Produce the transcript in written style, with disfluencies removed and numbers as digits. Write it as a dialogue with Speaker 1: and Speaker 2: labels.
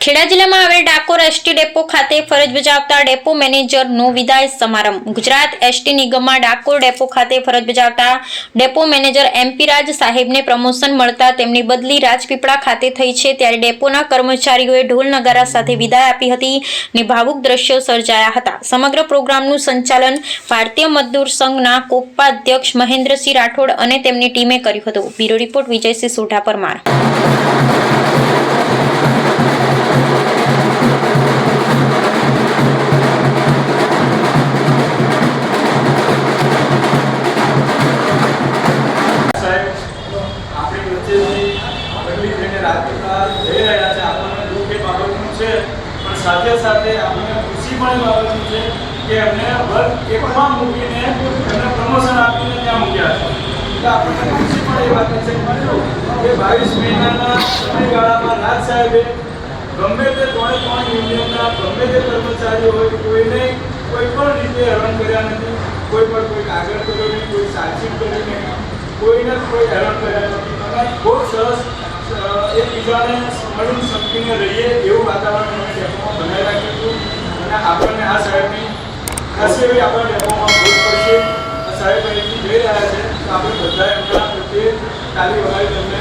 Speaker 1: ખેડા જિલ્લામાં આવેલ Dakor ST depot ખાતે ફરજ બજાવતા ડેપો મેનેજરનો વિદાય સમારંભ। ગુજરાત એસટી નિગમમાં ડાકોર ડેપો ખાતે ફરજ બજાવતા ડેપો મેનેજર એમપી રાજ સાહેબને પ્રમોશન મળતા તેમની બદલી રાજપીપળા ખાતે થઈ છે। ત્યારે ડેપોના કર્મચારીઓએ ઢોલ નગારા સાથે વિદાય આપી હતી અને ભાવુક દ્રશ્યો સર્જાયા હતા। સમગ્ર પ્રોગ્રામનું સંચાલન ભારતીય મજદૂર સંઘના કોષાધ્યક્ષ મહેન્દ્રસિંહ રાઠોડ અને તેમની ટીમે કર્યું હતું। Bureau report Vijaysinh Sodha Parmar.
Speaker 2: સાથે સાથે આપણને ખુશી પણ બાબતની છે કે એમને વર્ગ એકમાં મૂકીને એમને પ્રમોશન આપીને ત્યાં મૂક્યા છે। એટલે આપણને ખુશી પણ એ વાતની છે કે 22 મહિનાના સમયગાળામાં રાજ સાહેબે ગમે તે 3 યુનિયનના ગમે તે કર્મચારીઓ હોય કોઈને કોઈ પણ રીતે હેરાન કર્યા નથી। કોઈ પણ કોઈ કાગળ કર્યો નહીં, કોઈ સાક્ષી કરી નહીં, કોઈને કોઈ હેરાન કર્યા નથી અને ખૂબ સરસ એકબીજાને મળીને સમજીને રહીએ એવું વાતાવરણ અમે ડેપોમાં બનાવી રાખ્યું હતું અને આપણને આ સાહેબની ખાસ એવી આપણા ડેપોમાં ભૂલ પડશે। સાહેબ અહીંથી જઈ રહ્યા છે તો આપણે બધા એમના પ્રત્યે તાળી વગાડી તેમને